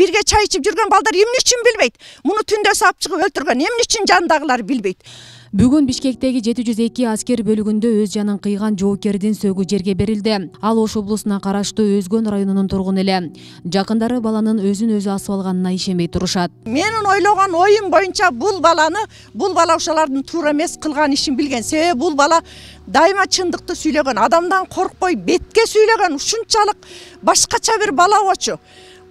Бирге чай ичип жүргөн балдар эмне үчүн билбейт? Муну түндө сап чыгып өлтүргөн эмне үчүн жандагылар билбейт? Бүгүн Бишкектеги 702 аскер бөлүгүндө өз жанын кыйган жоокердин сөгү жерге берилди. Ал Ош облусуна караштуу Өзгөн районунун тургуну эле. Жакындары баланын өзүн өзү асып алганына ишенбей турушат. Менин ойлогон оюм боюнча бул бала ошолордун туура эмес кылган ишин билген. Себеби бул бала дайыма чындыкты сүйлөгөн, адамдан коркпой бетке сүйлөгөн, ушунчалык башкача бир бала болчу.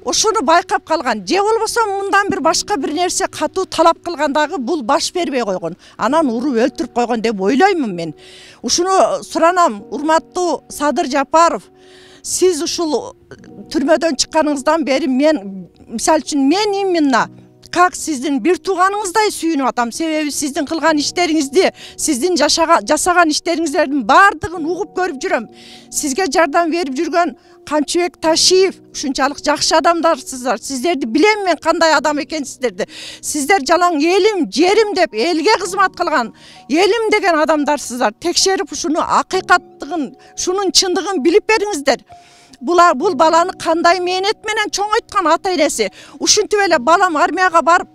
Ошону байкап калган. Же болбосо мындан бир башка бир нерсе катуу талап кылгандагы бул баш бербей койгон. Анан уруп өлтүрүп койгон деп ойлоймун мен. Ушуну суранам, урматтуу Садыр Жапаров. Сиз ушул түрмөдөн чыкканыңыздан бери мен, мисалы үчүн мен именно как сиздин бир тууганыңыздай сүйүнүп атам. Себеби сиздин кылган иштериңизди, сиздин жасаган иштериңиздердин баардыгын угуп көрүп жүрөм. Сизге жардам берип жүргөн Камчыбек Ташиев ушунчалык жакшы адамдарсыздар. Сиздерди билем мен кандай адам экенсиздерди. Сиздер жалаң элим, жерим деп элге кызмат кылган, элим деген адамдарсыздар. Текшерип ушуну акыйкаттыгын, шунун чындыгын билип бериңиздер. Бул баланы кандай мээнет менен чоңойткан ата энеси. Ушинтип эле балам армияга барып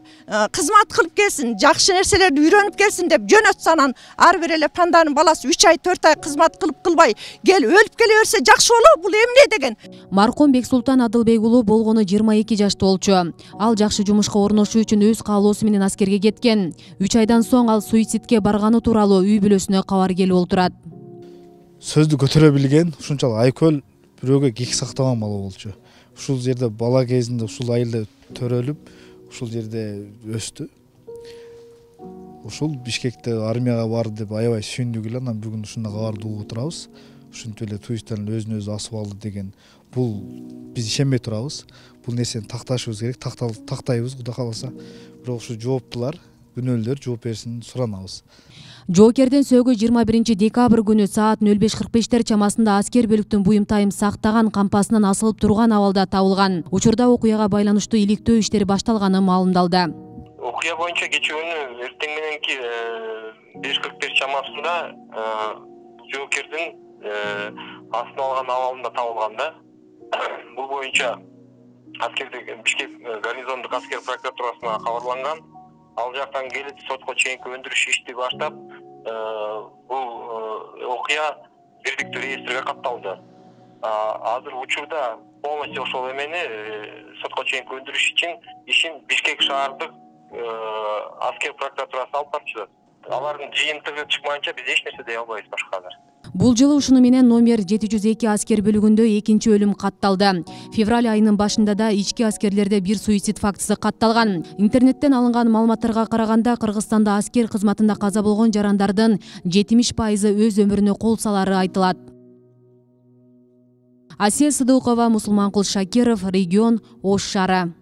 кызмат кылып келсин, жакшы нерселерди үйрөнүп келсин деп жөнөтсө, анан ар бир эле панданын баласы 3 ай 4 ай кызмат кылбай кел өлүп келе берсе жакшы болобу? Бул эмне деген? Маркум Бексултан Адылбек уулу болгону 22 жашта болчу. Ал жакшы жумушка орношуу үчүн өз каалоосу менен аскерге кеткен. 3 айдан соң ал суицидке барганы тууралуу үй бүлөсүнө кабар келип олтурат. Сөздү көтөрө билген, ушунчалык айкөл бирөөгө кек сактаган бала болчу. Ушул жерде бала кезинде ушул айылда төрөлүп, ушул жерде өстү. Ушул Бишкекте армияга барды деп аябай сүйүндүк эле, анан бүгүн ушундай кабарды угуп турабыз. Ушинтип эле туристтардын өзүн өзү асып алды деген. Бул биз ишенбей турабыз. Бул нерсени такташыбыз керек, тактайбыз Кудай кааласа. Бирок ушу жооптулар, күнөөлөр жооп берсин суранабыз. Жоокердин сөөгү 21 декабрь күнү саат 05:45 чамасында аскер бөлүктүн буюмтайым сактаган кампасынан асылып турган абалда табылган. Учурда окуяга байланыштуу иликтөө иштери башталганы маалымдалды. Окуя боюнча кечээ күнү эртең мененки 5:45 чамасында жоокердин астына алган абалында табылган да. Бул боюнча Бишкек гарнизондук аскер прокуратурасына кабарланган. Ал жактан келип сотко чейинки өндүрүш ишти баштап, бул окуя бирдиктүү реестрге катталды. Азыр учурда полностью ошол эмени сотко чейинки өндүрүш ишин Бишкек шаардык аскер прокуратурасы алып барып жатат. Алардын жыйынтыгы чыкмайынча биз эч нерсе дей албайбыз башка азыр. Бул жылы ушуну менен номер 702 аскер бөлүгүндө экинчи өлүм катталды. Февраль айынын башында да ички аскерлерде бир суицид фактысы катталган. Интернеттен алынган маалыматтарга караганда Кыргызстанда аскер кызматында каза болгон жарандардын 70% өз өмүрүнө кол салары айтылат. Асия Сыдыкова, Мусулманкул Шакиров, Регион, Ош шаары.